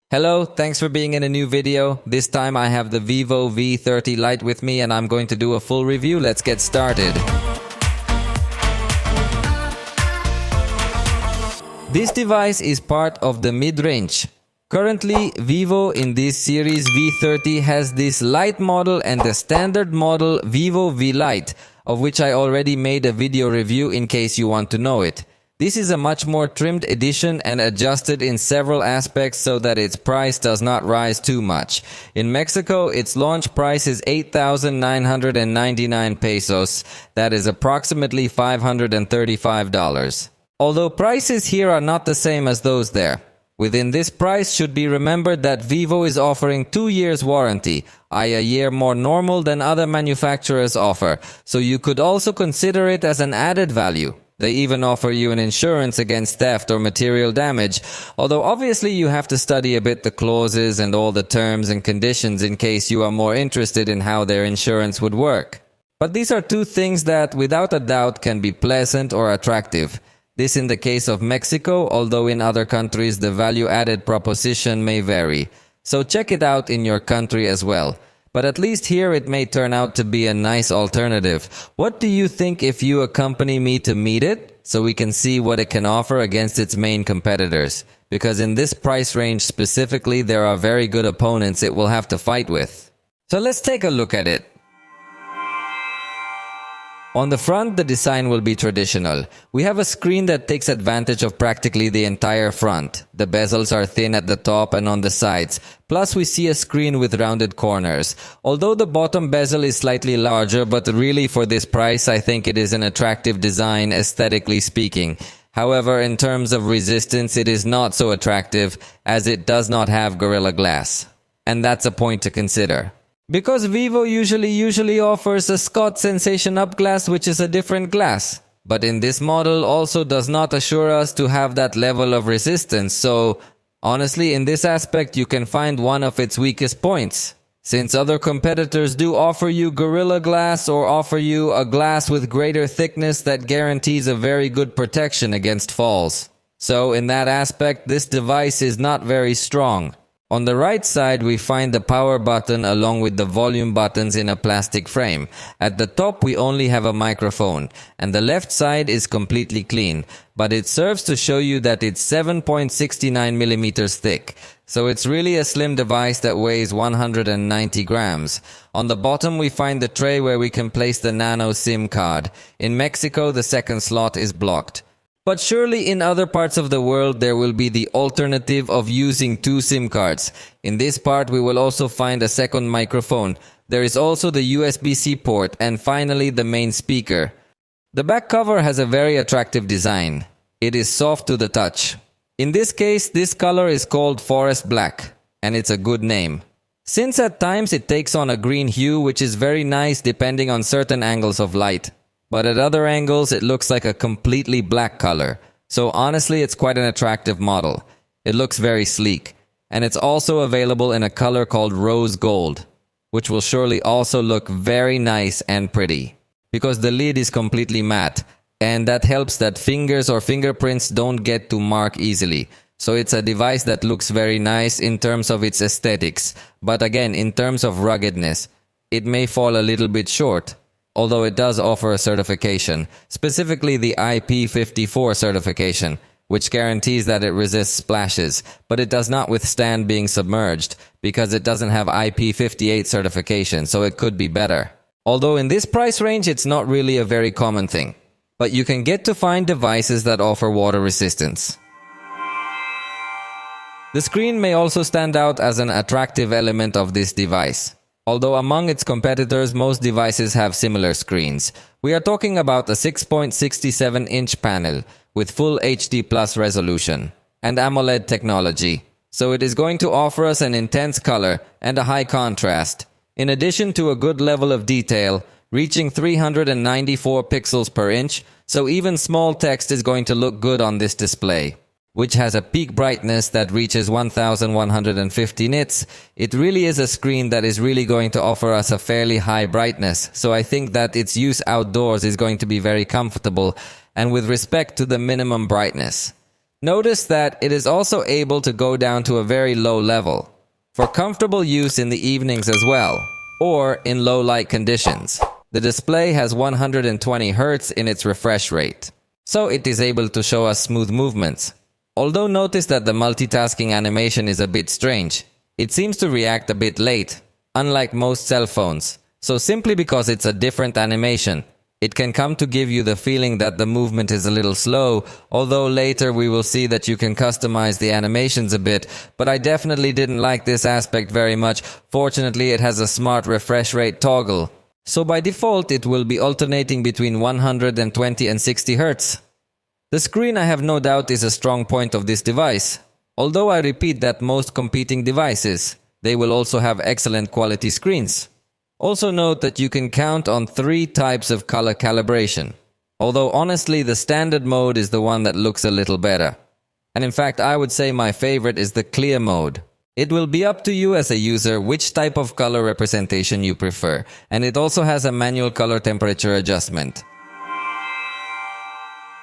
Hello, thanks for being in a new video. This time I have the VIVO V30 Lite with me and I'm going to do a full review. Let's get started. This device is part of the mid-range. Currently, Vivo in this series V30 has this Lite model and the standard model VIVO V Lite, of which I already made a video review in case you want to know it. This is a much more trimmed edition and adjusted in several aspects so that its price does not rise too much. In Mexico, its launch price is 8,999 pesos. That is approximately $535. Although prices here are not the same as those there. Within this price should be remembered that Vivo is offering 2 years warranty, a year more normal than other manufacturers offer, so you could also consider it as an added value. They even offer you an insurance against theft or material damage, although obviously you have to study a bit the clauses and all the terms and conditions in case you are more interested in how their insurance would work. But these are two things that, without a doubt, can be pleasant or attractive. This in the case of Mexico, although in other countries the value-added proposition may vary. So check it out in your country as well. But at least here it may turn out to be a nice alternative. What do you think if you accompany me to meet it, so we can see what it can offer against its main competitors? Because in this price range specifically, there are very good opponents it will have to fight with. So let's take a look at it. On the front, the design will be traditional. We have a screen that takes advantage of practically the entire front. The bezels are thin at the top and on the sides. Plus, we see a screen with rounded corners. Although the bottom bezel is slightly larger, but really for this price, I think it is an attractive design, aesthetically speaking. However, in terms of resistance, it is not so attractive, as it does not have Gorilla Glass. And that's a point to consider. Because Vivo usually offers a Scott Sensation Up glass, which is a different glass. But in this model also does not assure us to have that level of resistance, so honestly in this aspect you can find one of its weakest points. Since other competitors do offer you Gorilla Glass or offer you a glass with greater thickness that guarantees a very good protection against falls. So in that aspect this device is not very strong. On the right side, we find the power button along with the volume buttons in a plastic frame. At the top, we only have a microphone, and the left side is completely clean, but it serves to show you that it's 7.69 millimeters thick. So it's really a slim device that weighs 190 grams. On the bottom, we find the tray where we can place the nano SIM card. In Mexico, the second slot is blocked. But surely in other parts of the world there will be the alternative of using 2 SIM cards. In this part we will also find a second microphone. There is also the USB-C port and finally the main speaker. The back cover has a very attractive design. It is soft to the touch. In this case this color is called Forest Black and it's a good name. Since at times it takes on a green hue which is very nice depending on certain angles of light. But at other angles, it looks like a completely black color. So honestly, it's quite an attractive model. It looks very sleek. And it's also available in a color called rose gold, which will surely also look very nice and pretty. Because the lid is completely matte, and that helps that fingers or fingerprints don't get to mark easily. So it's a device that looks very nice in terms of its aesthetics. But again, in terms of ruggedness, it may fall a little bit short. Although it does offer a certification, specifically the IP54 certification, which guarantees that it resists splashes, but it does not withstand being submerged, because it doesn't have IP58 certification, so it could be better. Although in this price range it's not really a very common thing, but you can get to find devices that offer water resistance. The screen may also stand out as an attractive element of this device. Although among its competitors, most devices have similar screens. We are talking about a 6.67-inch panel with full HD Plus resolution and AMOLED technology. So it is going to offer us an intense color and a high contrast, in addition to a good level of detail, reaching 394 pixels per inch, so even small text is going to look good on this display. Which has a peak brightness that reaches 1150 nits. It really is a screen that is really going to offer us a fairly high brightness, so I think that its use outdoors is going to be very comfortable and with respect to the minimum brightness. Notice that it is also able to go down to a very low level, for comfortable use in the evenings as well, or in low light conditions. The display has 120 Hz in its refresh rate, so it is able to show us smooth movements. Although notice that the multitasking animation is a bit strange. It seems to react a bit late, unlike most cell phones. So simply because it's a different animation, it can come to give you the feeling that the movement is a little slow, although later we will see that you can customize the animations a bit, but I definitely didn't like this aspect very much. Fortunately, it has a smart refresh rate toggle, so by default it will be alternating between 120 and 60 Hz. The screen, I have no doubt, is a strong point of this device, although I repeat that most competing devices, they will also have excellent quality screens. Also note that you can count on 3 types of color calibration, although honestly the standard mode is the one that looks a little better. And in fact I would say my favorite is the clear mode. It will be up to you as a user which type of color representation you prefer, and it also has a manual color temperature adjustment.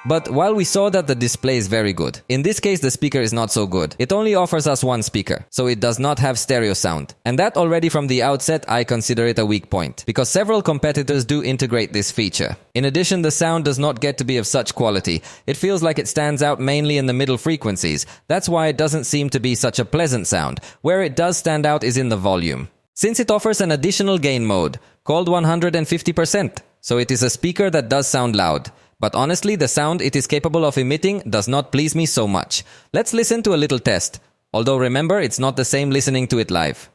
But while we saw that the display is very good, in this case the speaker is not so good. It only offers us one speaker, so it does not have stereo sound. And that already from the outset I consider it a weak point, because several competitors do integrate this feature. In addition, the sound does not get to be of such quality. It feels like it stands out mainly in the middle frequencies. That's why it doesn't seem to be such a pleasant sound. Where it does stand out is in the volume. Since it offers an additional gain mode, called 150%, so it is a speaker that does sound loud. But honestly, the sound it is capable of emitting does not please me so much. Let's listen to a little test. Although remember, it's not the same listening to it live.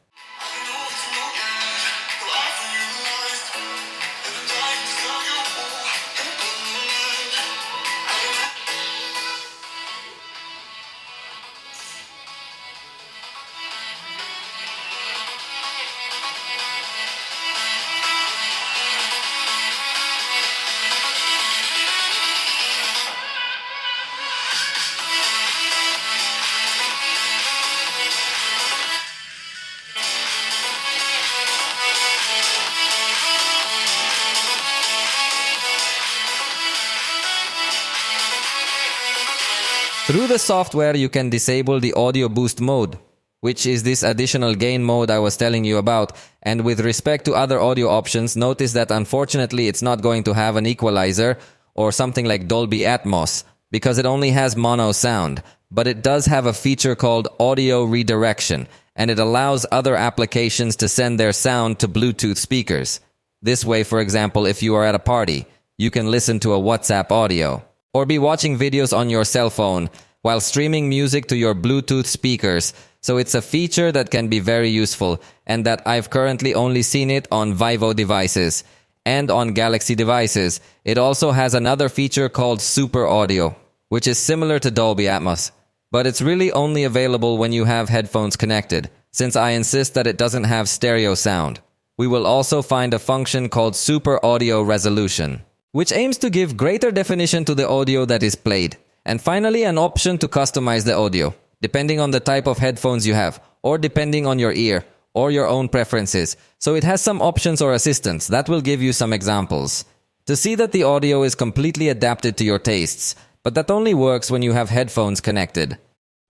Through the software, you can disable the audio boost mode, which is this additional gain mode I was telling you about. And with respect to other audio options, notice that unfortunately it's not going to have an equalizer or something like Dolby Atmos, because it only has mono sound. But it does have a feature called audio redirection, and it allows other applications to send their sound to Bluetooth speakers. This way, for example, if you are at a party, you can listen to a WhatsApp audio, or be watching videos on your cell phone while streaming music to your Bluetooth speakers. So it's a feature that can be very useful, and that I've currently only seen it on VIVO devices and on Galaxy devices. It also has another feature called Super Audio, which is similar to Dolby Atmos, but it's really only available when you have headphones connected, since I insist that it doesn't have stereo sound. We will also find a function called Super Audio Resolution, which aims to give greater definition to the audio that is played. And finally, an option to customize the audio, depending on the type of headphones you have, or depending on your ear, or your own preferences. So it has some options or assistants that will give you some examples, to see that the audio is completely adapted to your tastes, but that only works when you have headphones connected.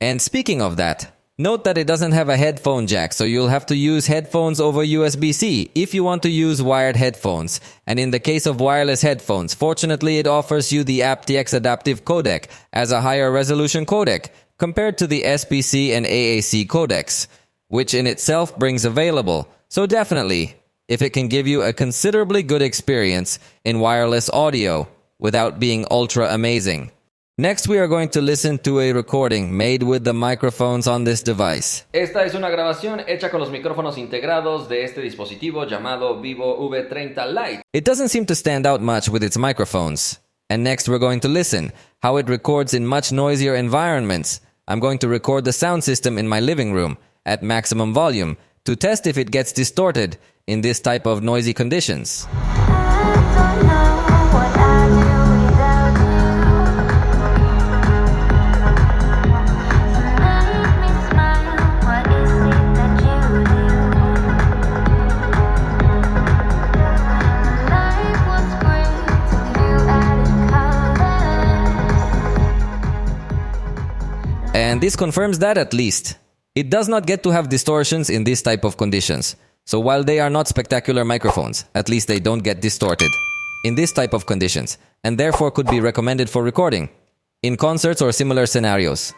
And speaking of that, note that it doesn't have a headphone jack, so you'll have to use headphones over USB-C if you want to use wired headphones. And in the case of wireless headphones, fortunately it offers you the aptX adaptive codec as a higher resolution codec compared to the SBC and AAC codecs, which in itself brings available. So definitely, if it can give you a considerably good experience in wireless audio without being ultra amazing. Next, we are going to listen to a recording made with the microphones on this device. Esta es una grabación hecha con los micrófonos integrados de este dispositivo llamado VIVO V30 Lite. It doesn't seem to stand out much with its microphones. And next, we're going to listen how it records in much noisier environments. I'm going to record the sound system in my living room at maximum volume to test if it gets distorted in this type of noisy conditions. And this confirms that at least. It does not get to have distortions in this type of conditions. So while they are not spectacular microphones, at least they don't get distorted in this type of conditions, and therefore could be recommended for recording in concerts or similar scenarios.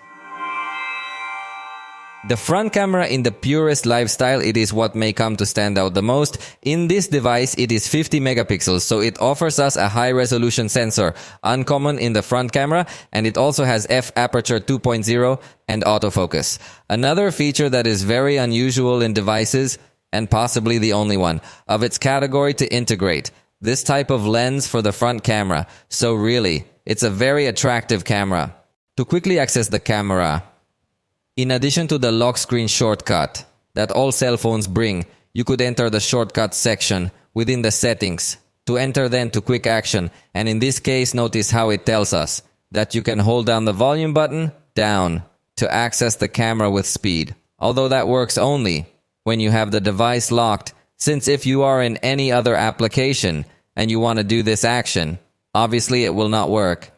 The front camera in the purest lifestyle, it is what may come to stand out the most. In this device, it is 50 megapixels, so it offers us a high-resolution sensor, uncommon in the front camera, and it also has f-aperture 2.0 and autofocus. Another feature that is very unusual in devices, and possibly the only one, of its category to integrate this type of lens for the front camera. So really, it's a very attractive camera. To quickly access the camera, in addition to the lock screen shortcut that all cell phones bring, you could enter the shortcut section within the settings to enter then to quick action. And in this case, notice how it tells us that you can hold down the volume button down to access the camera with speed. Although that works only when you have the device locked, since if you are in any other application and you want to do this action, obviously it will not work.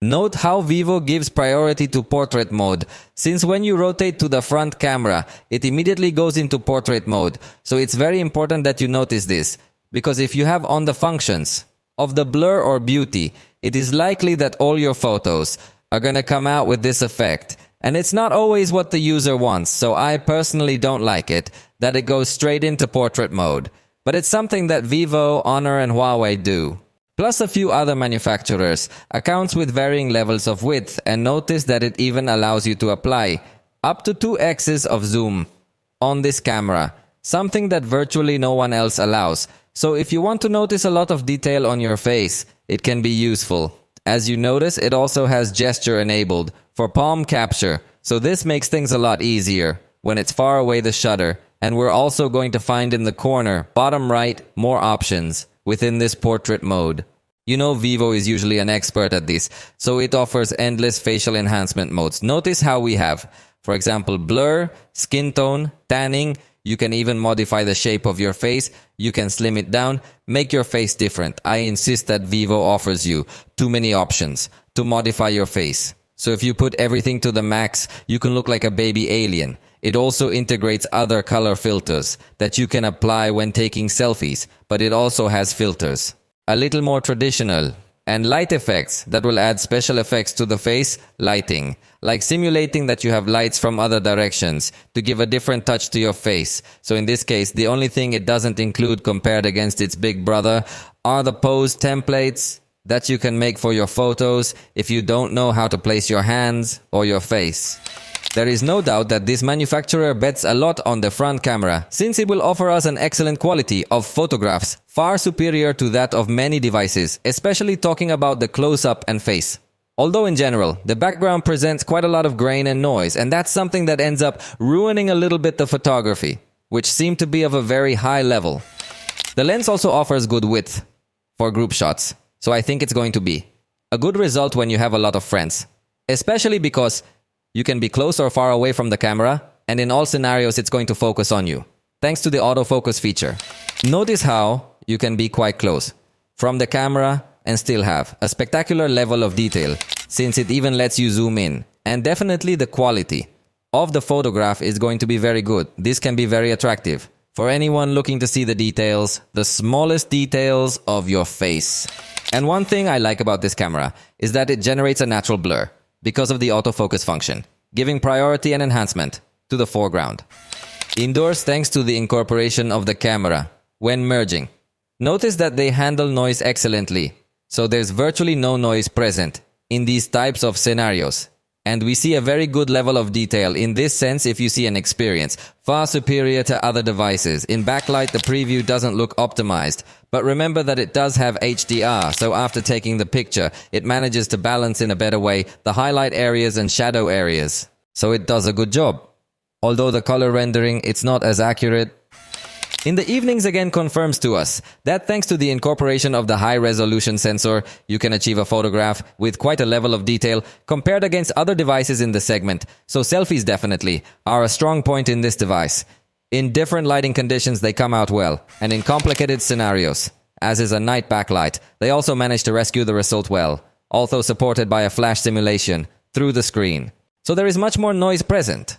Note how Vivo gives priority to portrait mode, since when you rotate to the front camera, it immediately goes into portrait mode. So it's very important that you notice this, because if you have on the functions of the blur or beauty, it is likely that all your photos are going to come out with this effect. And it's not always what the user wants, so I personally don't like it, that it goes straight into portrait mode. But it's something that Vivo, Honor and Huawei do. Plus a few other manufacturers, accounts with varying levels of width, and notice that it even allows you to apply up to 2x's of zoom on this camera, something that virtually no one else allows. So if you want to notice a lot of detail on your face, it can be useful. As you notice, it also has gesture enabled for palm capture, so this makes things a lot easier when it's far away the shutter. And we're also going to find in the corner, bottom right, more options within this portrait mode. You know Vivo is usually an expert at this, so it offers endless facial enhancement modes. Notice how we have, for example, blur, skin tone, tanning. You can even modify the shape of your face. You can slim it down, make your face different. I insist that Vivo offers you too many options to modify your face. So if you put everything to the max, you can look like a baby alien. It also integrates other color filters that you can apply when taking selfies, but it also has filters a little more traditional, and light effects that will add special effects to the face lighting, like simulating that you have lights from other directions to give a different touch to your face. So in this case, the only thing it doesn't include compared against its big brother are the pose templates that you can make for your photos if you don't know how to place your hands or your face. There is no doubt that this manufacturer bets a lot on the front camera, since it will offer us an excellent quality of photographs, far superior to that of many devices, especially talking about the close-up and face. Although in general, the background presents quite a lot of grain and noise, and that's something that ends up ruining a little bit the photography, which seemed to be of a very high level. The lens also offers good width for group shots, so I think it's going to be a good result when you have a lot of friends, especially because you can be close or far away from the camera, and in all scenarios it's going to focus on you, thanks to the autofocus feature. Notice how you can be quite close from the camera and still have a spectacular level of detail, since it even lets you zoom in. And definitely the quality of the photograph is going to be very good. This can be very attractive for anyone looking to see the details, the smallest details of your face. And one thing I like about this camera is that it generates a natural blur because of the autofocus function, giving priority and enhancement to the foreground. Indoors, thanks to the incorporation of the camera when merging. Notice that they handle noise excellently, so there's virtually no noise present in these types of scenarios. And we see a very good level of detail in this sense if you see an experience, far superior to other devices. In backlight, the preview doesn't look optimized, but remember that it does have HDR, so after taking the picture, it manages to balance in a better way the highlight areas and shadow areas. So it does a good job. Although the color rendering, it's not as accurate. In the evenings again confirms to us that thanks to the incorporation of the high-resolution sensor, you can achieve a photograph with quite a level of detail compared against other devices in the segment. So selfies definitely are a strong point in this device. In different lighting conditions, they come out well, and in complicated scenarios, as is a night backlight, they also manage to rescue the result well, although supported by a flash simulation through the screen. so there is much more noise present.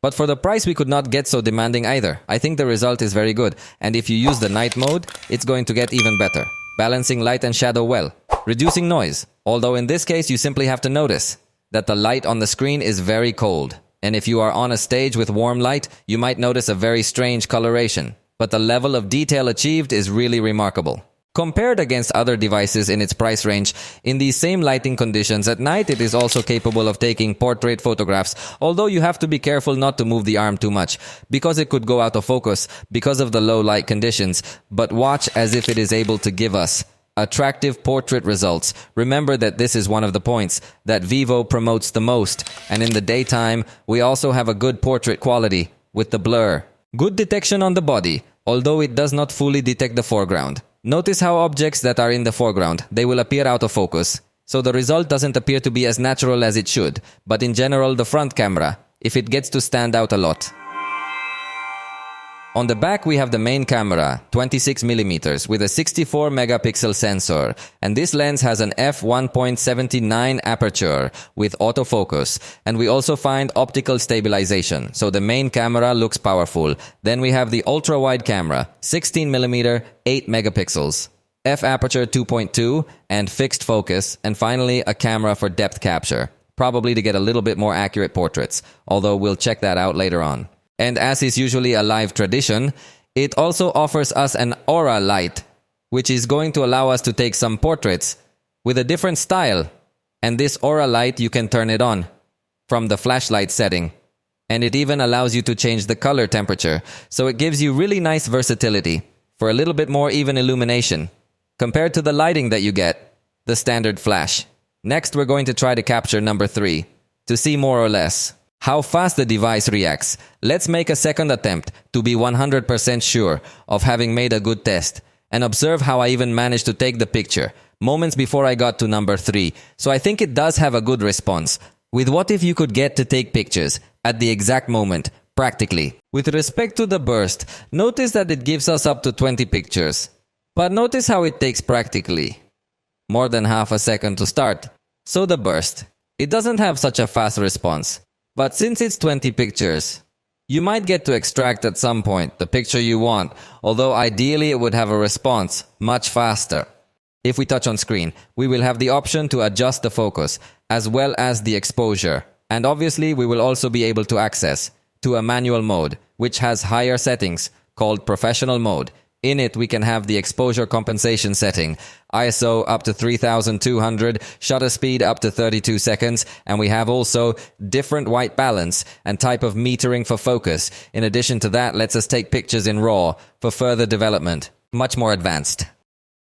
But for the price, we could not get so demanding either. I think the result is very good, and if you use the night mode, it's going to get even better. Balancing light and shadow well, reducing noise. Although in this case, you simply have to notice that the light on the screen is very cold. And if you are on a stage with warm light, you might notice a very strange coloration. But the level of detail achieved is really remarkable. Compared against other devices in its price range, in these same lighting conditions at night, it is also capable of taking portrait photographs, although you have to be careful not to move the arm too much, because it could go out of focus because of the low light conditions, but watch as if it is able to give us attractive portrait results. Remember that this is one of the points that Vivo promotes the most, and in the daytime, we also have a good portrait quality with the blur. Good detection on the body, although it does not fully detect the foreground. Notice how objects that are in the foreground, they will appear out of focus. So the result doesn't appear to be as natural as it should. But in general, the front camera, if it gets to stand out a lot. On the back, we have the main camera, 26mm, with a 64 megapixel sensor. And this lens has an f1.79 aperture with autofocus. And we also find optical stabilization. So the main camera looks powerful. Then we have the ultra-wide camera, 16mm, 8 megapixels. F-aperture 2.2 and fixed focus. And finally, a camera for depth capture. Probably to get a little bit more accurate portraits. Although we'll check that out later on. And as is usually a live tradition, it also offers us an aura light, which is going to allow us to take some portraits with a different style. And this aura light, you can turn it on from the flashlight setting. And it even allows you to change the color temperature. So it gives you really nice versatility for a little bit more even illumination compared to the lighting that you get, the standard flash. Next, we're going to try to capture number 3 to see more or less how fast the device reacts. Let's make a second attempt to be 100% sure of having made a good test and observe how I even managed to take the picture moments before I got to number 3. So I think it does have a good response. With what if you could get to take pictures at the exact moment, practically. With respect to the burst, notice that it gives us up to 20 pictures. But notice how it takes practically more than half a second to start. So the burst, it doesn't have such a fast response. But since it's 20 pictures, you might get to extract at some point the picture you want, although ideally it would have a response much faster. If we touch on screen, we will have the option to adjust the focus as well as the exposure. And obviously we will also be able to access to a manual mode, which has higher settings called professional mode. In it, we can have the exposure compensation setting, ISO up to 3200, shutter speed up to 32 seconds, and we have also different white balance and type of metering for focus. In addition to that, lets us take pictures in RAW for further development, much more advanced.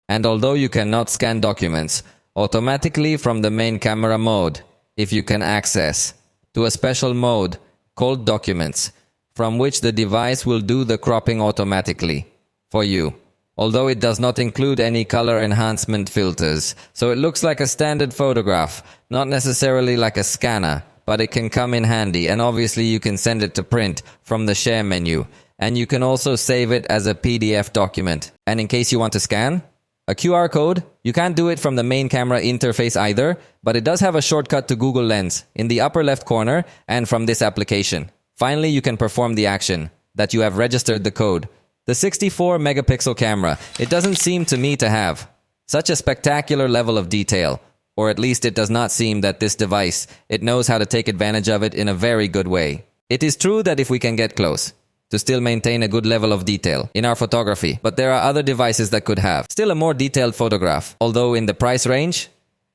And although you cannot scan documents automatically from the main camera mode, if you can access to a special mode called Documents, from which the device will do the cropping automatically for you, although it does not include any color enhancement filters. So it looks like a standard photograph, not necessarily like a scanner, but it can come in handy, and obviously you can send it to print from the share menu, and you can also save it as a PDF document. And in case you want to scan a QR code, you can't do it from the main camera interface either, but it does have a shortcut to Google Lens in the upper left corner and from this application. Finally, you can perform the action that you have registered the code. The 64 megapixel camera, it doesn't seem to me to have such a spectacular level of detail, or at least it does not seem that this device, it knows how to take advantage of it in a very good way. It is true that if we can get close to still maintain a good level of detail in our photography, but there are other devices that could have still a more detailed photograph, although in the price range,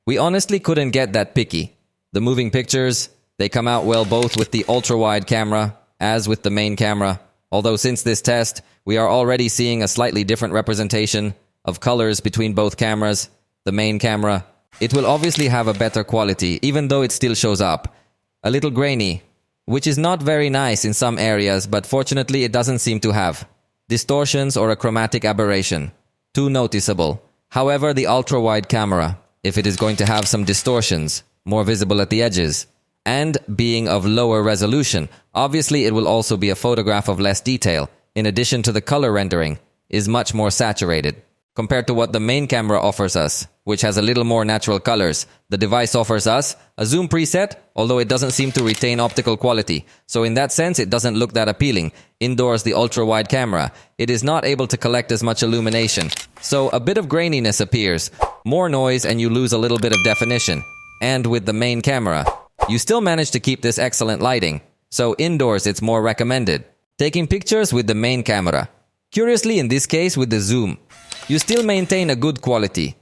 we honestly couldn't get that picky. The moving pictures, they come out well both with the ultra-wide camera as with the main camera. Although since this test, we are already seeing a slightly different representation of colors between both cameras, the main camera. It will obviously have a better quality, even though it still shows up a little grainy, which is not very nice in some areas, but fortunately it doesn't seem to have distortions or a chromatic aberration too noticeable. However, the ultra-wide camera, if it is going to have some distortions, more visible at the edges, and being of lower resolution, obviously it will also be a photograph of less detail, in addition to the color rendering, is much more saturated compared to what the main camera offers us, which has a little more natural colors. The device offers us a zoom preset, although it doesn't seem to retain optical quality. So in that sense, it doesn't look that appealing. Indoors, the ultra-wide camera, it is not able to collect as much illumination. So a bit of graininess appears, more noise, and you lose a little bit of definition. And with the main camera, you still manage to keep this excellent lighting. So indoors, it's more recommended. Taking pictures with the main camera. Curiously, in this case, with the zoom, you still maintain a good quality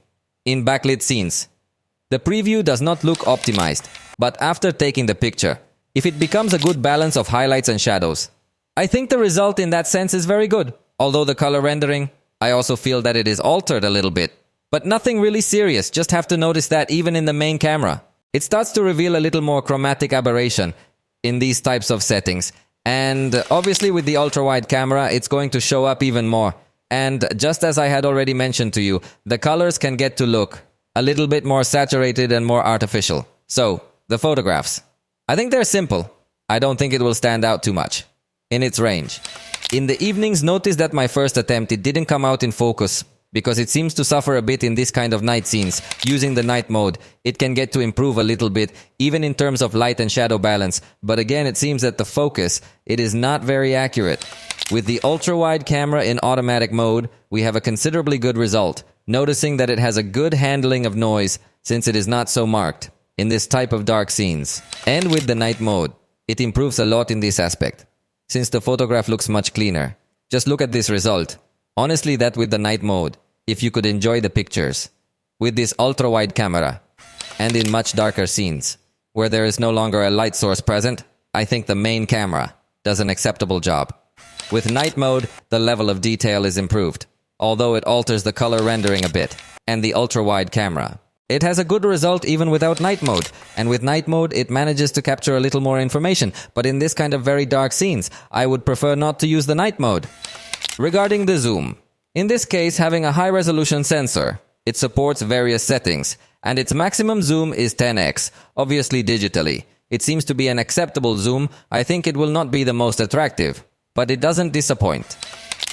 in backlit scenes. The preview does not look optimized, but after taking the picture, if it becomes a good balance of highlights and shadows, I think the result in that sense is very good. Although the color rendering, I also feel that it is altered a little bit. But nothing really serious, just have to notice that even in the main camera, it starts to reveal a little more chromatic aberration in these types of settings. And obviously with the ultra-wide camera, it's going to show up even more. And just as I had already mentioned to you, the colors can get to look a little bit more saturated and more artificial. So, the photographs. I think they're simple. I don't think it will stand out too much in its range. In the evenings, notice that my first attempt, it didn't come out in focus because it seems to suffer a bit in this kind of night scenes. Using the night mode, it can get to improve a little bit, even in terms of light and shadow balance. But again, it seems that the focus, it is not very accurate. With the ultra-wide camera in automatic mode, we have a considerably good result, noticing that it has a good handling of noise since it is not so marked in this type of dark scenes. And with the night mode, it improves a lot in this aspect, since the photograph looks much cleaner. Just look at this result. Honestly, that with the night mode, if you could enjoy the pictures, with this ultra-wide camera, and in much darker scenes, where there is no longer a light source present, I think the main camera does an acceptable job. With night mode, the level of detail is improved, although it alters the color rendering a bit, and the ultra-wide camera. It has a good result even without night mode, and with night mode it manages to capture a little more information, but in this kind of very dark scenes, I would prefer not to use the night mode. Regarding the zoom, in this case having a high-resolution sensor, it supports various settings, and its maximum zoom is 10x, obviously digitally. It seems to be an acceptable zoom. I think it will not be the most attractive, but it doesn't disappoint.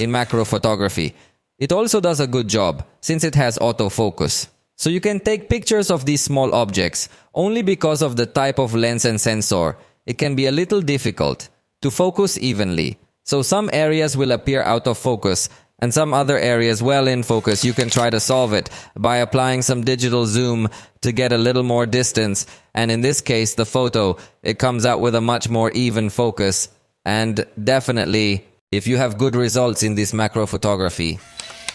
In macro photography, it also does a good job since it has autofocus. So you can take pictures of these small objects. Only because of the type of lens and sensor, it can be a little difficult to focus evenly. So some areas will appear out of focus and some other areas well in focus. You can try to solve it by applying some digital zoom to get a little more distance. And in this case, the photo, it comes out with a much more even focus. And definitely, if you have good results in this macro photography,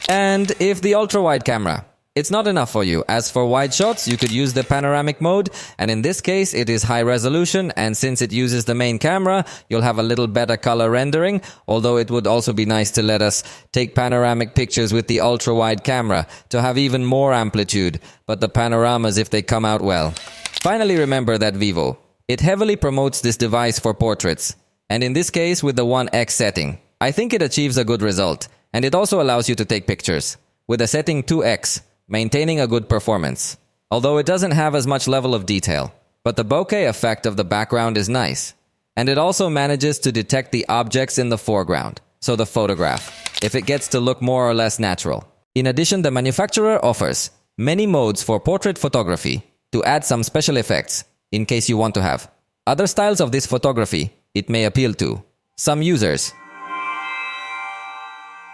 and if the ultra-wide camera, it's not enough for you. As for wide shots, you could use the panoramic mode, and in this case, it is high resolution, and since it uses the main camera, you'll have a little better color rendering, although it would also be nice to let us take panoramic pictures with the ultra-wide camera to have even more amplitude, but the panoramas if they come out well. Finally, remember that Vivo, it heavily promotes this device for portraits, and in this case with the 1x setting. I think it achieves a good result, and it also allows you to take pictures. With the setting 2x, maintaining a good performance, although it doesn't have as much level of detail. But the bokeh effect of the background is nice, and it also manages to detect the objects in the foreground, so the photograph, if it gets to look more or less natural. In addition, the manufacturer offers many modes for portrait photography to add some special effects, in case you want to have. Other styles of this photography, it may appeal to some users.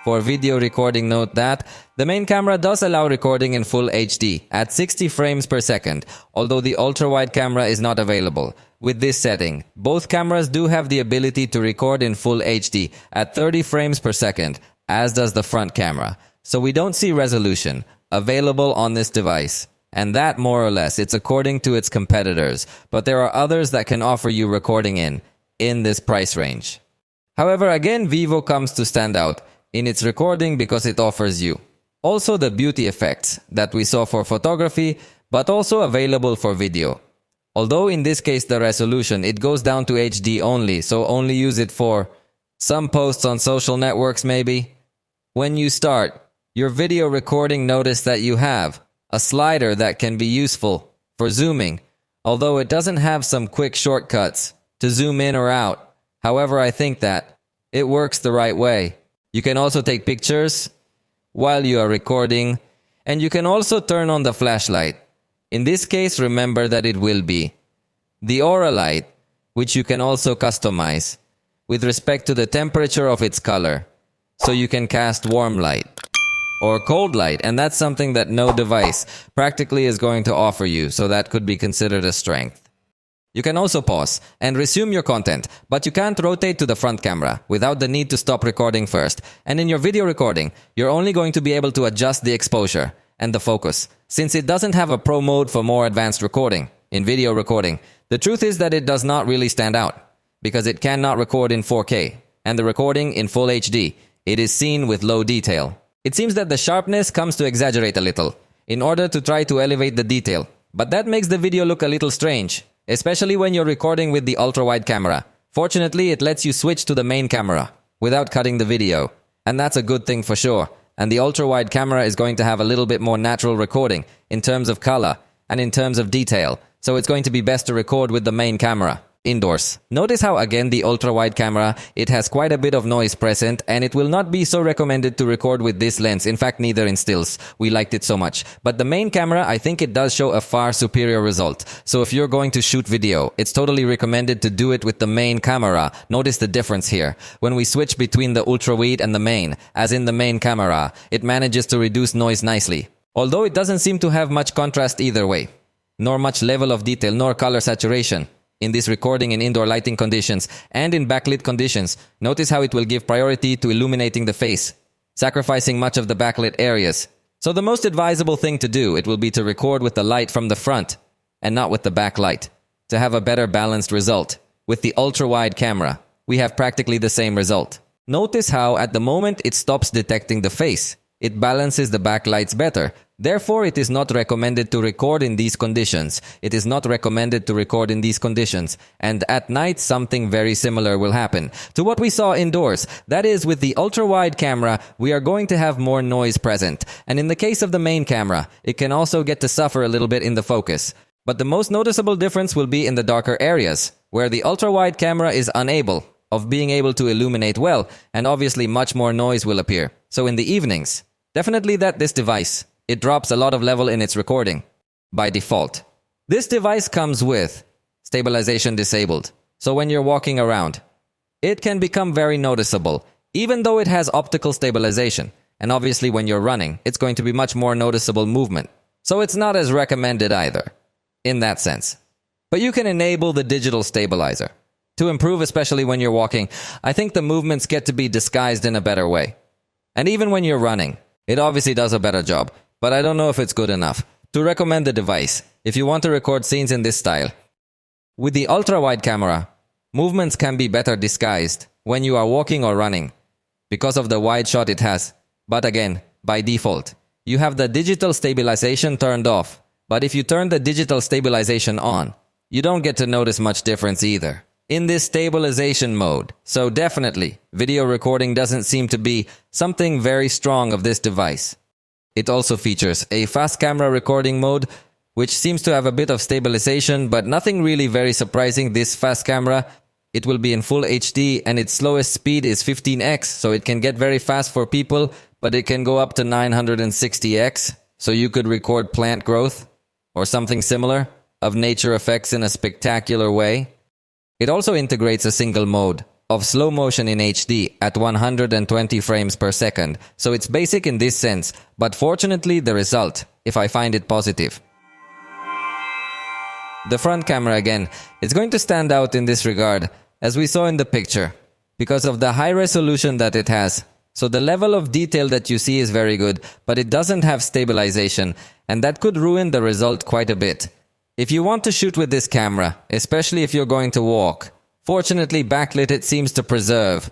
For video recording, note that the main camera does allow recording in full HD at 60 frames per second, although the ultra-wide camera is not available. With this setting, both cameras do have the ability to record in full HD at 30 frames per second, as does the front camera. So we don't see resolution available on this device. And that, more or less, it's according to its competitors, but there are others that can offer you recording in this price range. However, again, Vivo comes to stand out in its recording because it offers you also the beauty effects that we saw for photography, but also available for video. Although in this case the resolution, it goes down to HD only, so only use it for some posts on social networks maybe. When you start your video recording, notice that you have a slider that can be useful for zooming, although it doesn't have some quick shortcuts to zoom in or out. However, I think that it works the right way. You can also take pictures while you are recording, and you can also turn on the flashlight. In this case, remember that it will be the aura light, which you can also customize with respect to the temperature of its color. So you can cast warm light or cold light, and that's something that no device practically is going to offer you, so that could be considered a strength. You can also pause and resume your content, but you can't rotate to the front camera without the need to stop recording first. And in your video recording, you're only going to be able to adjust the exposure and the focus, since it doesn't have a pro mode for more advanced recording. In video recording, the truth is that it does not really stand out, because it cannot record in 4K, and the recording in full HD, it is seen with low detail. It seems that the sharpness comes to exaggerate a little, in order to try to elevate the detail, but that makes the video look a little strange, especially when you're recording with the ultra-wide camera. Fortunately, it lets you switch to the main camera without cutting the video, and that's a good thing for sure. And the ultra-wide camera is going to have a little bit more natural recording in terms of color and in terms of detail, so it's going to be best to record with the main camera indoors. Notice how again the ultra-wide camera, it has quite a bit of noise present, and it will not be so recommended to record with this lens. In fact, neither in stills. We liked it so much. But the main camera, I think it does show a far superior result. So if you're going to shoot video, it's totally recommended to do it with the main camera. Notice the difference here. When we switch between the ultra-wide and the main, as in the main camera, it manages to reduce noise nicely. Although it doesn't seem to have much contrast either way, nor much level of detail, nor color saturation. In this recording in indoor lighting conditions and in backlit conditions, notice how it will give priority to illuminating the face, sacrificing much of the backlit areas. So the most advisable thing to do, it will be to record with the light from the front and not with the backlight, to have a better balanced result. With the ultra-wide camera, we have practically the same result. Notice how at the moment it stops detecting the face. It balances the backlights better. Therefore, it is not recommended to record in these conditions. It is not recommended to record in these conditions. And at night, something very similar will happen to what we saw indoors. That is, with the ultra-wide camera, we are going to have more noise present. And in the case of the main camera, it can also get to suffer a little bit in the focus. But the most noticeable difference will be in the darker areas, where the ultra-wide camera is unable of being able to illuminate well, and obviously much more noise will appear. So in the evenings, definitely this device, it drops a lot of level in its recording by default. This device comes with stabilization disabled. So when you're walking around, it can become very noticeable, even though it has optical stabilization. And obviously when you're running, it's going to be much more noticeable movement. So it's not as recommended either, in that sense. But you can enable the digital stabilizer to improve, especially when you're walking. I think the movements get to be disguised in a better way. And even when you're running, it obviously does a better job. But I don't know if it's good enough to recommend the device if you want to record scenes in this style. With the ultra-wide camera, movements can be better disguised when you are walking or running because of the wide shot it has. But again, by default, you have the digital stabilization turned off. But if you turn the digital stabilization on, you don't get to notice much difference either in this stabilization mode. So definitely, video recording doesn't seem to be something very strong of this device. It also features a fast camera recording mode, which seems to have a bit of stabilization, but nothing really very surprising. This fast camera, it will be in full HD, and its slowest speed is 15x, so it can get very fast for people, but it can go up to 960x, so you could record plant growth or something similar of nature effects in a spectacular way. It also integrates a single mode of slow motion in HD at 120 frames per second, so it's basic in this sense, but fortunately the result, if I find it positive. The front camera again, it's going to stand out in this regard, as we saw in the picture, because of the high resolution that it has. So the level of detail that you see is very good, but it doesn't have stabilization, and that could ruin the result quite a bit. If you want to shoot with this camera, especially if you're going to walk, fortunately, backlit it seems to preserve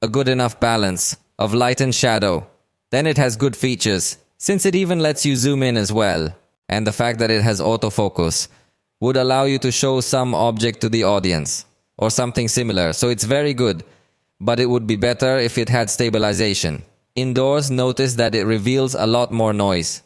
a good enough balance of light and shadow. Then it has good features, since it even lets you zoom in as well. And the fact that it has autofocus would allow you to show some object to the audience, or something similar, so it's very good. But it would be better if it had stabilization. Indoors, notice that it reveals a lot more noise.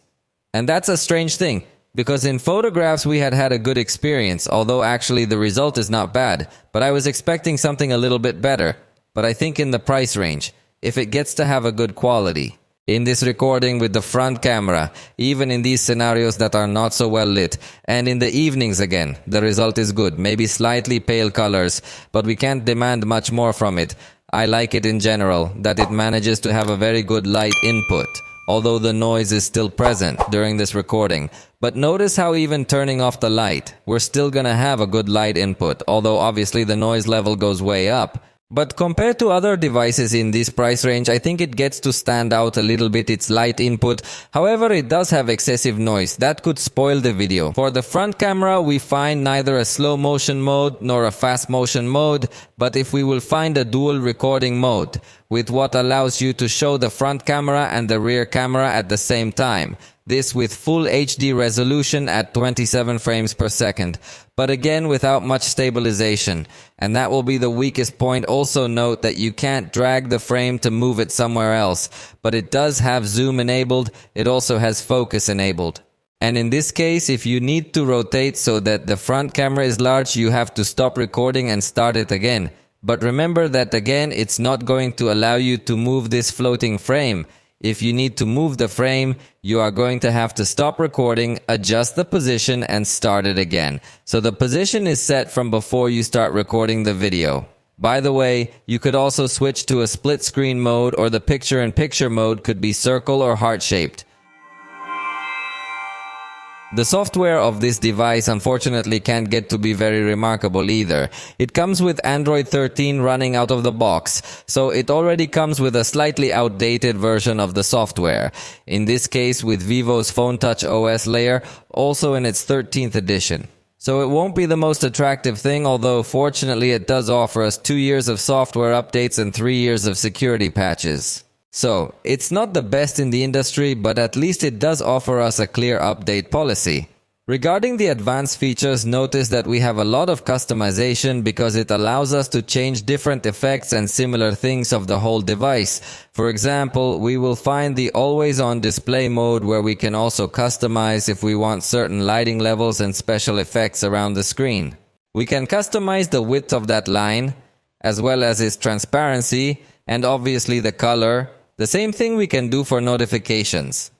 And that's a strange thing, because in photographs we had a good experience, although actually the result is not bad. But I was expecting something a little bit better. But I think in the price range, if it gets to have a good quality, in this recording with the front camera, even in these scenarios that are not so well lit. And in the evenings again, the result is good. Maybe slightly pale colors, but we can't demand much more from it. I like it in general, that it manages to have a very good light input, although the noise is still present during this recording. But notice how even turning off the light, we're still gonna have a good light input, although obviously the noise level goes way up. But compared to other devices in this price range, I think it gets to stand out a little bit, its light input. However, it does have excessive noise. That could spoil the video. For the front camera, we find neither a slow motion mode nor a fast motion mode, but if we will find a dual recording mode, with what allows you to show the front camera and the rear camera at the same time. This with full HD resolution at 27 frames per second, but again without much stabilization. And that will be the weakest point. Also note that you can't drag the frame to move it somewhere else, but it does have zoom enabled, it also has focus enabled. And in this case, if you need to rotate so that the front camera is large, you have to stop recording and start it again. But remember that again, it's not going to allow you to move this floating frame. If you need to move the frame, you are going to have to stop recording, adjust the position, and start it again. So the position is set from before you start recording the video. By the way, you could also switch to a split screen mode, or the picture-in-picture mode could be circle or heart-shaped. The software of this device unfortunately can't get to be very remarkable either. It comes with Android 13 running out of the box, so it already comes with a slightly outdated version of the software. In this case with Vivo's Phone Touch OS layer, also in its 13th edition. So it won't be the most attractive thing, although fortunately it does offer us 2 years of software updates and 3 years of security patches. So, it's not the best in the industry, but at least it does offer us a clear update policy. Regarding the advanced features, notice that we have a lot of customization because it allows us to change different effects and similar things of the whole device. For example, we will find the always on display mode where we can also customize if we want certain lighting levels and special effects around the screen. We can customize the width of that line, as well as its transparency, and obviously the color. The same thing we can do for notifications.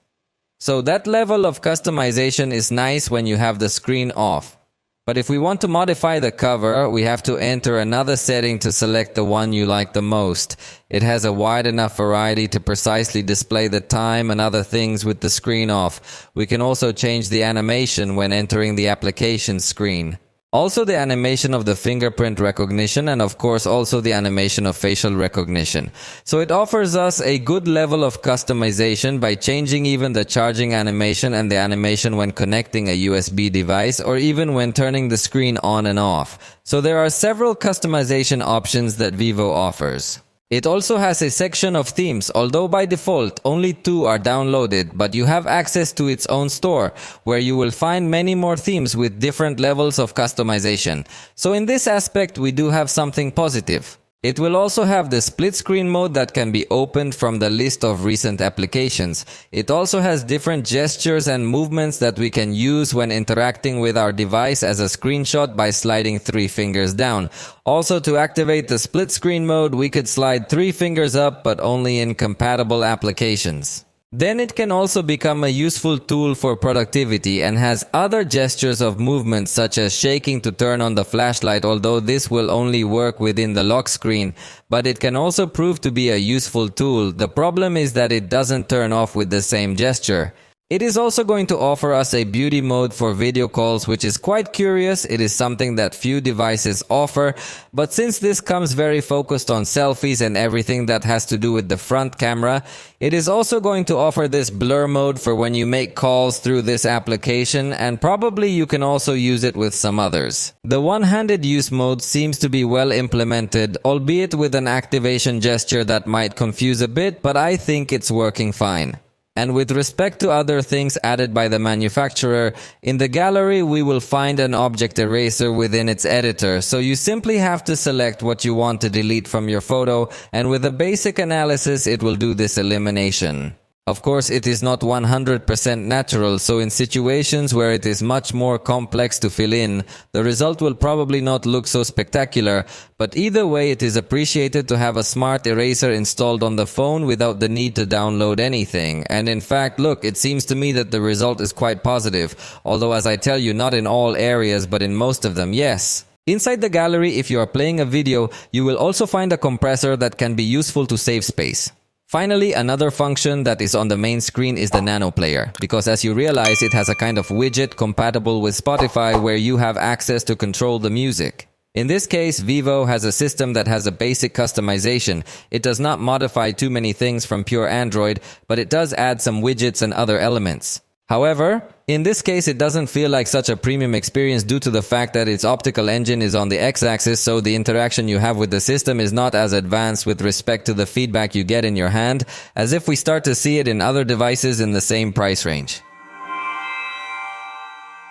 So that level of customization is nice when you have the screen off. But if we want to modify the cover, we have to enter another setting to select the one you like the most. It has a wide enough variety to precisely display the time and other things with the screen off. We can also change the animation when entering the application screen. Also the animation of the fingerprint recognition, and of course also the animation of facial recognition. So it offers us a good level of customization by changing even the charging animation and the animation when connecting a USB device, or even when turning the screen on and off. So there are several customization options that Vivo offers. It also has a section of themes, although by default only 2 are downloaded, but you have access to its own store, where you will find many more themes with different levels of customization. So in this aspect we do have something positive. It will also have the split screen mode that can be opened from the list of recent applications. It also has different gestures and movements that we can use when interacting with our device as a screenshot by sliding 3 fingers down. Also, to activate the split screen mode, we could slide 3 fingers up, but only in compatible applications. Then it can also become a useful tool for productivity and has other gestures of movement such as shaking to turn on the flashlight, although this will only work within the lock screen, but it can also prove to be a useful tool. The problem is that it doesn't turn off with the same gesture. It is also going to offer us a beauty mode for video calls, which is quite curious. It is something that few devices offer, but since this comes very focused on selfies and everything that has to do with the front camera, it is also going to offer this blur mode for when you make calls through this application, and probably you can also use it with some others. The one-handed use mode seems to be well implemented, albeit with an activation gesture that might confuse a bit, but I think it's working fine. And with respect to other things added by the manufacturer, in the gallery we will find an object eraser within its editor, so you simply have to select what you want to delete from your photo, and with a basic analysis it will do this elimination. Of course, it is not 100% natural, so in situations where it is much more complex to fill in, the result will probably not look so spectacular, but either way it is appreciated to have a smart eraser installed on the phone without the need to download anything. And in fact, look, it seems to me that the result is quite positive, although as I tell you, not in all areas, but in most of them, yes. Inside the gallery, if you are playing a video, you will also find a compressor that can be useful to save space. Finally, another function that is on the main screen is the Nano Player, because as you realize, it has a kind of widget compatible with Spotify where you have access to control the music. In this case, Vivo has a system that has a basic customization. It does not modify too many things from pure Android, but it does add some widgets and other elements. However, in this case it doesn't feel like such a premium experience due to the fact that its optical engine is on the x-axis, so the interaction you have with the system is not as advanced with respect to the feedback you get in your hand, as if we start to see it in other devices in the same price range.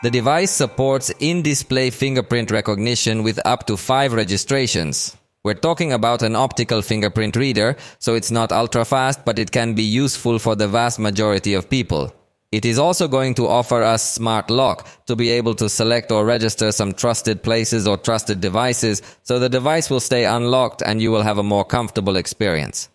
The device supports in-display fingerprint recognition with up to 5 registrations. We're talking about an optical fingerprint reader, so it's not ultra-fast, but it can be useful for the vast majority of people. It is also going to offer us Smart Lock to be able to select or register some trusted places or trusted devices, so the device will stay unlocked and you will have a more comfortable experience.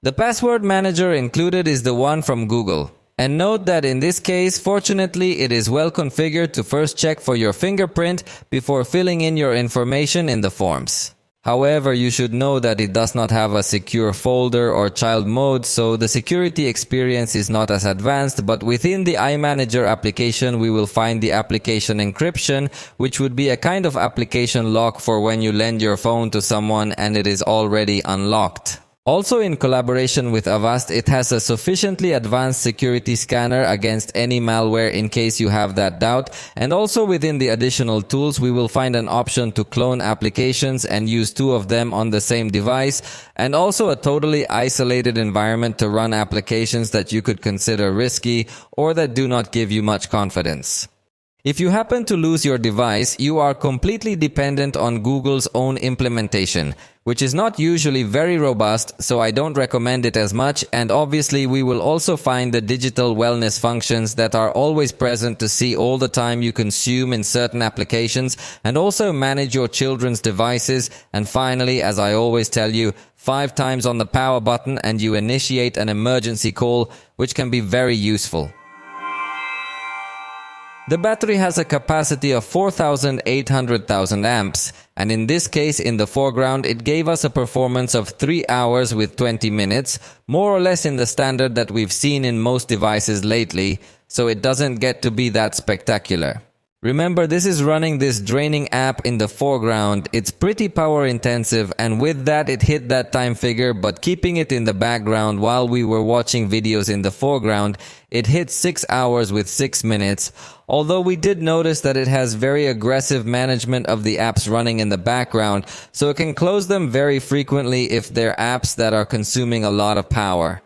The password manager included is the one from Google. And note that in this case, fortunately, it is well configured to first check for your fingerprint before filling in your information in the forms. However, you should know that it does not have a secure folder or child mode, so the security experience is not as advanced, but within the iManager application we will find the application encryption, which would be a kind of application lock for when you lend your phone to someone and it is already unlocked. Also in collaboration with Avast, it has a sufficiently advanced security scanner against any malware in case you have that doubt, and also within the additional tools we will find an option to clone applications and use 2 of them on the same device, and also a totally isolated environment to run applications that you could consider risky or that do not give you much confidence. If you happen to lose your device, you are completely dependent on Google's own implementation, which is not usually very robust, so I don't recommend it as much, and obviously we will also find the digital wellness functions that are always present to see all the time you consume in certain applications, and also manage your children's devices, and finally, as I always tell you, 5 times on the power button and you initiate an emergency call, which can be very useful. The battery has a capacity of 4,800,000 amps, and in this case in the foreground it gave us a performance of 3 hours with 20 minutes, more or less in the standard that we've seen in most devices lately, so it doesn't get to be that spectacular. Remember, this is running this draining app in the foreground. It's pretty power intensive, and with that it hit that time figure, but keeping it in the background while we were watching videos in the foreground, it hit 6 hours with 6 minutes, although we did notice that it has very aggressive management of the apps running in the background, so it can close them very frequently if they're apps that are consuming a lot of power.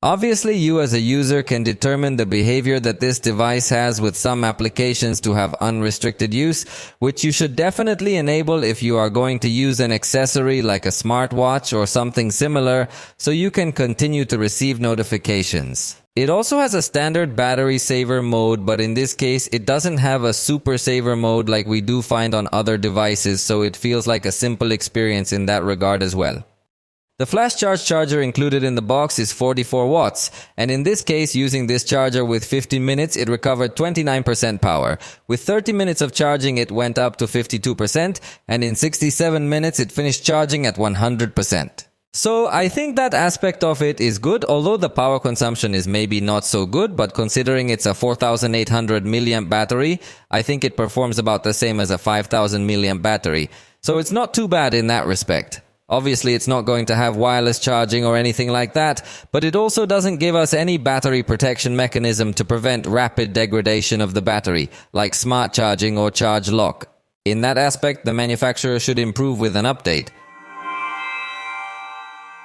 Obviously, you as a user can determine the behavior that this device has with some applications to have unrestricted use, which you should definitely enable if you are going to use an accessory like a smartwatch or something similar, so you can continue to receive notifications. It also has a standard battery saver mode, but in this case it doesn't have a super saver mode like we do find on other devices, so it feels like a simple experience in that regard as well. The flash charge charger included in the box is 44 watts, and in this case, using this charger with 15 minutes, it recovered 29% power. With 30 minutes of charging, it went up to 52%, and in 67 minutes, it finished charging at 100%. So I think that aspect of it is good, although the power consumption is maybe not so good, but considering it's a 4800 milliamp battery, I think it performs about the same as a 5000 milliamp battery. So it's not too bad in that respect. Obviously, it's not going to have wireless charging or anything like that, but it also doesn't give us any battery protection mechanism to prevent rapid degradation of the battery, like smart charging or charge lock. In that aspect, the manufacturer should improve with an update.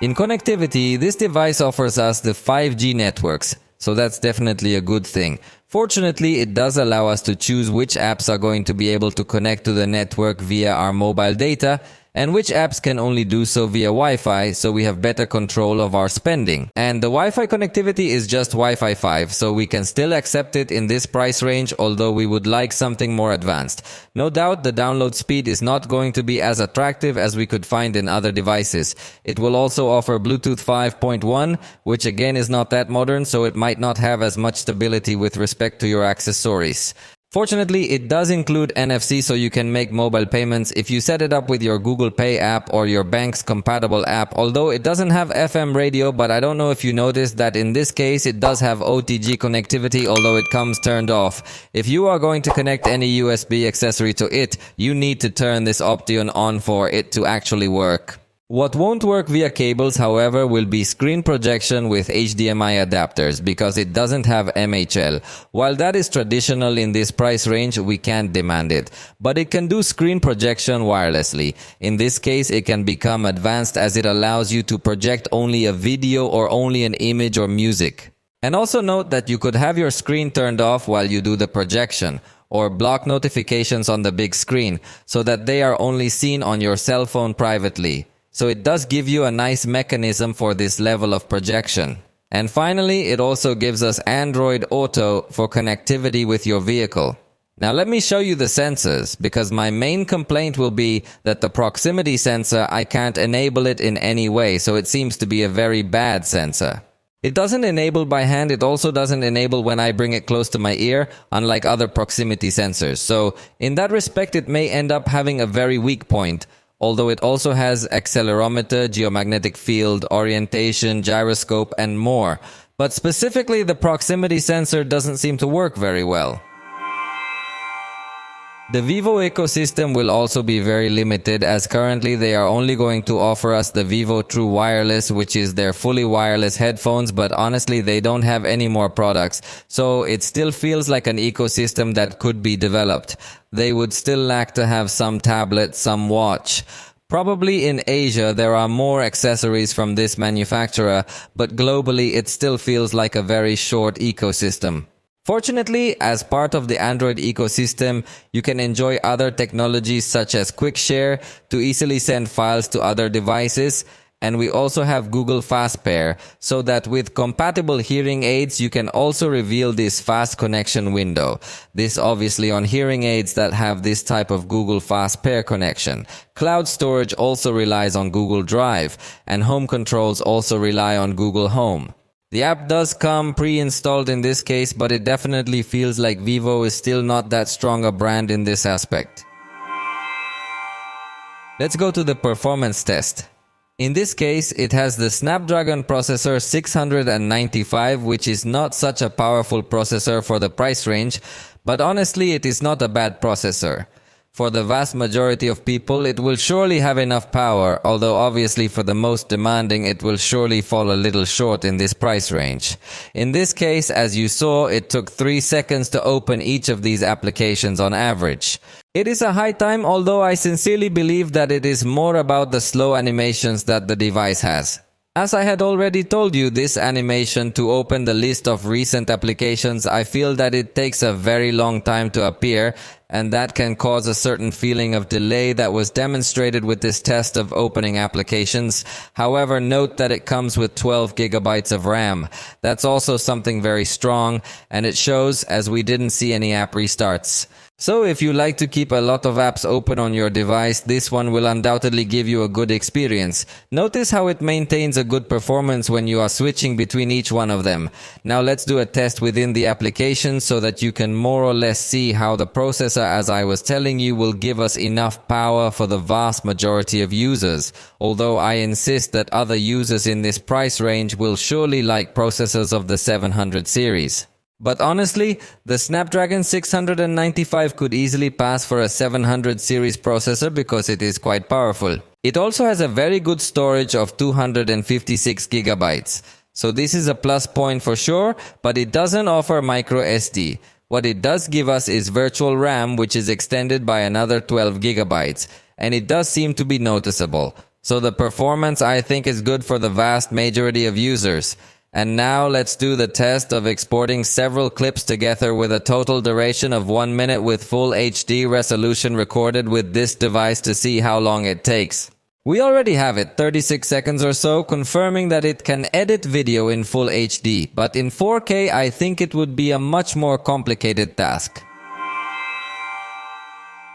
In connectivity, this device offers us the 5G networks, so that's definitely a good thing. Fortunately, it does allow us to choose which apps are going to be able to connect to the network via our mobile data, and which apps can only do so via Wi-Fi, so we have better control of our spending. And the Wi-Fi connectivity is just Wi-Fi 5, so we can still accept it in this price range, although we would like something more advanced. No doubt the download speed is not going to be as attractive as we could find in other devices. It will also offer Bluetooth 5.1, which again is not that modern, so it might not have as much stability with respect to your accessories. Fortunately, it does include NFC, so you can make mobile payments if you set it up with your Google Pay app or your bank's compatible app, although it doesn't have FM radio, but I don't know if you noticed that in this case it does have OTG connectivity, although it comes turned off. If you are going to connect any USB accessory to it, you need to turn this option on for it to actually work. What won't work via cables, however, will be screen projection with HDMI adapters because it doesn't have MHL. While that is traditional in this price range, we can't demand it. But it can do screen projection wirelessly. In this case, it can become advanced as it allows you to project only a video or only an image or music. And also note that you could have your screen turned off while you do the projection, or block notifications on the big screen so that they are only seen on your cell phone privately. So it does give you a nice mechanism for this level of projection. And finally, it also gives us Android Auto for connectivity with your vehicle. Now let me show you the sensors, because my main complaint will be that the proximity sensor, I can't enable it in any way, so it seems to be a very bad sensor. It doesn't enable by hand, it also doesn't enable when I bring it close to my ear, unlike other proximity sensors. So in that respect, it may end up having a very weak point. Although it also has accelerometer, geomagnetic field, orientation, gyroscope, and more. But specifically, the proximity sensor doesn't seem to work very well. The Vivo ecosystem will also be very limited, as currently they are only going to offer us the Vivo True Wireless, which is their fully wireless headphones, but honestly they don't have any more products, so it still feels like an ecosystem that could be developed. They would still lack to have some tablet, some watch. Probably in Asia there are more accessories from this manufacturer, but globally it still feels like a very short ecosystem. Fortunately, as part of the Android ecosystem, you can enjoy other technologies such as Quick Share to easily send files to other devices, and we also have Google Fast Pair, so that with compatible hearing aids, you can also reveal this fast connection window. This obviously on hearing aids that have this type of Google Fast Pair connection. Cloud storage also relies on Google Drive, and home controls also rely on Google Home. The app does come pre-installed in this case, but it definitely feels like Vivo is still not that strong a brand in this aspect. Let's go to the performance test. In this case, it has the Snapdragon processor 695, which is not such a powerful processor for the price range, but honestly it is not a bad processor. For the vast majority of people, it will surely have enough power, although obviously for the most demanding, it will surely fall a little short in this price range. In this case, as you saw, it took 3 seconds to open each of these applications on average. It is a high time, although I sincerely believe that it is more about the slow animations that the device has. As I had already told you, this animation to open the list of recent applications, I feel that it takes a very long time to appear, and that can cause a certain feeling of delay that was demonstrated with this test of opening applications. However, note that it comes with 12 gigabytes of RAM. That's also something very strong, and it shows as we didn't see any app restarts. So if you like to keep a lot of apps open on your device, this one will undoubtedly give you a good experience. Notice how it maintains a good performance when you are switching between each one of them. Now let's do a test within the application so that you can more or less see how the processor, as I was telling you, will give us enough power for the vast majority of users. Although I insist that other users in this price range will surely like processors of the 700 series. But honestly, the Snapdragon 695 could easily pass for a 700 series processor because it is quite powerful. It also has a very good storage of 256 gigabytes. So this is a plus point for sure, but it doesn't offer micro SD. What it does give us is virtual RAM, which is extended by another 12 gigabytes, and it does seem to be noticeable. So the performance I think is good for the vast majority of users. And now let's do the test of exporting several clips together with a total duration of 1 minute with full HD resolution recorded with this device to see how long it takes. We already have it 36 seconds or so, confirming that it can edit video in full HD, but in 4K I think it would be a much more complicated task.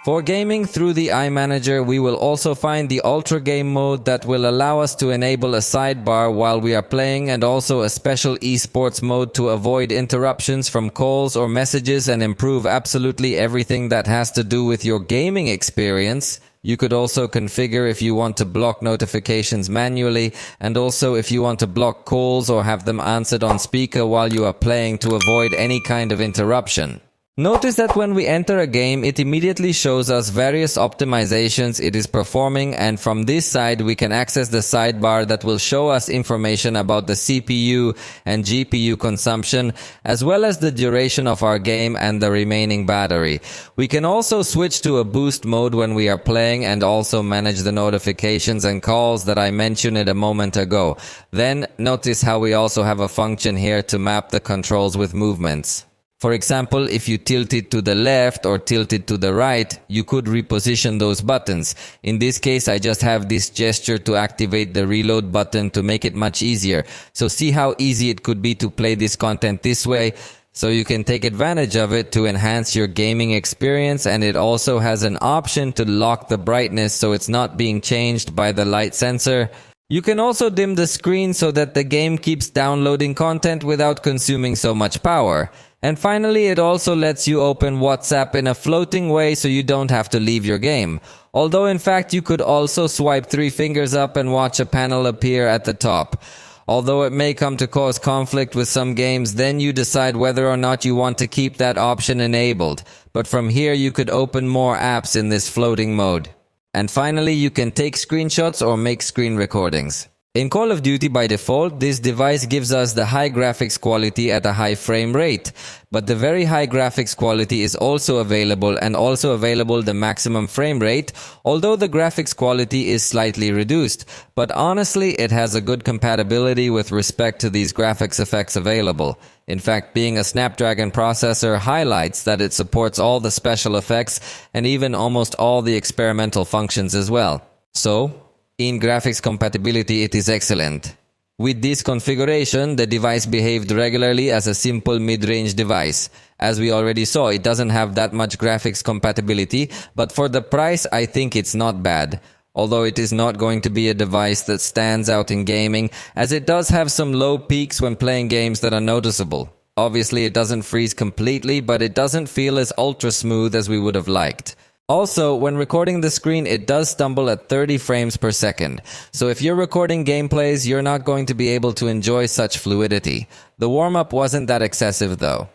For gaming through the iManager, we will also find the Ultra Game mode that will allow us to enable a sidebar while we are playing, and also a special esports mode to avoid interruptions from calls or messages and improve absolutely everything that has to do with your gaming experience. You could also configure if you want to block notifications manually, and also if you want to block calls or have them answered on speaker while you are playing to avoid any kind of interruption. Notice that when we enter a game, it immediately shows us various optimizations it is performing, and from this side we can access the sidebar that will show us information about the CPU and GPU consumption, as well as the duration of our game and the remaining battery. We can also switch to a boost mode when we are playing and also manage the notifications and calls that I mentioned a moment ago. Then notice how we also have a function here to map the controls with movements. For example, if you tilt it to the left or tilt it to the right, you could reposition those buttons. In this case, I just have this gesture to activate the reload button to make it much easier. So see how easy it could be to play this content this way. So you can take advantage of it to enhance your gaming experience, and it also has an option to lock the brightness so it's not being changed by the light sensor. You can also dim the screen so that the game keeps downloading content without consuming so much power. And finally, it also lets you open WhatsApp in a floating way so you don't have to leave your game. Although in fact you could also swipe 3 fingers up and watch a panel appear at the top. Although it may come to cause conflict with some games, then you decide whether or not you want to keep that option enabled. But from here you could open more apps in this floating mode. And finally, you can take screenshots or make screen recordings. In Call of Duty by default, this device gives us the high graphics quality at a high frame rate, but the very high graphics quality is also available, and also available the maximum frame rate, although the graphics quality is slightly reduced. But honestly, it has a good compatibility with respect to these graphics effects available. In fact, being a Snapdragon processor highlights that it supports all the special effects and even almost all the experimental functions as well. So, in graphics compatibility, it is excellent. With this configuration, the device behaved regularly as a simple mid-range device. As we already saw, it doesn't have that much graphics compatibility, but for the price, I think it's not bad. Although it is not going to be a device that stands out in gaming, as it does have some low peaks when playing games that are noticeable. Obviously, it doesn't freeze completely, but it doesn't feel as ultra smooth as we would have liked. Also, when recording the screen, it does stumble at 30 frames per second. So if you're recording gameplays, you're not going to be able to enjoy such fluidity. The warm-up wasn't that excessive though.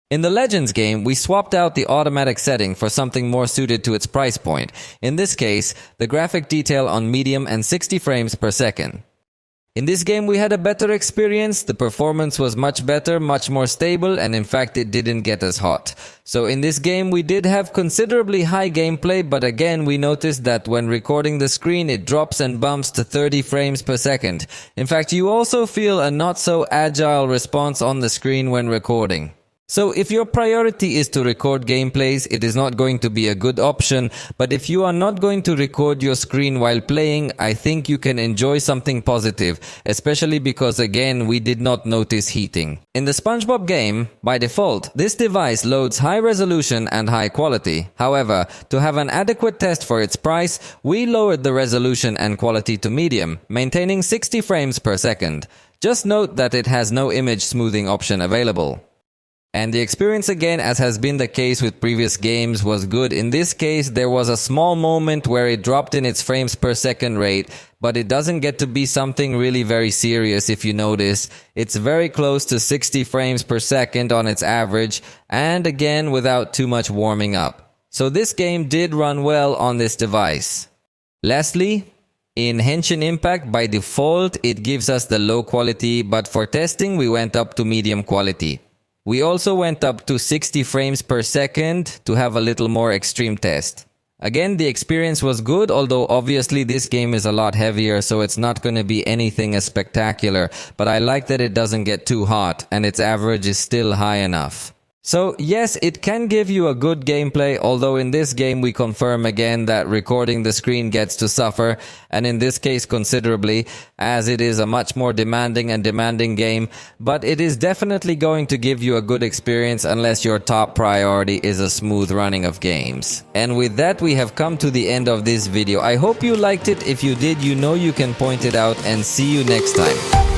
In the Legends game, we swapped out the automatic setting for something more suited to its price point. In this case, the graphic detail on medium and 60 frames per second. In this game, we had a better experience. The performance was much better, much more stable, and in fact it didn't get as hot. So in this game we did have considerably high gameplay, but again we noticed that when recording the screen it drops and bumps to 30 frames per second. In fact, you also feel a not so agile response on the screen when recording. So if your priority is to record gameplays, it is not going to be a good option, but if you are not going to record your screen while playing, I think you can enjoy something positive, especially because again, we did not notice heating. In the SpongeBob game, by default, this device loads high resolution and high quality. However, to have an adequate test for its price, we lowered the resolution and quality to medium, maintaining 60 frames per second. Just note that it has no image smoothing option available. And the experience again, as has been the case with previous games, was good. In this case, there was a small moment where it dropped in its frames per second rate, but it doesn't get to be something really very serious if you notice. It's very close to 60 frames per second on its average, and again without too much warming up. So this game did run well on this device. Lastly, in Henshin Impact, by default, it gives us the low quality, but for testing we went up to medium quality. We also went up to 60 frames per second to have a little more extreme test. Again, the experience was good, although obviously this game is a lot heavier, so it's not going to be anything as spectacular, but I like that it doesn't get too hot, and its average is still high enough. So yes, it can give you a good gameplay, although in this game we confirm again that recording the screen gets to suffer, and in this case considerably, as it is a much more demanding game, but it is definitely going to give you a good experience unless your top priority is a smooth running of games. And with that, we have come to the end of this video. I hope you liked it. If you did, you know you can point it out, and see you next time.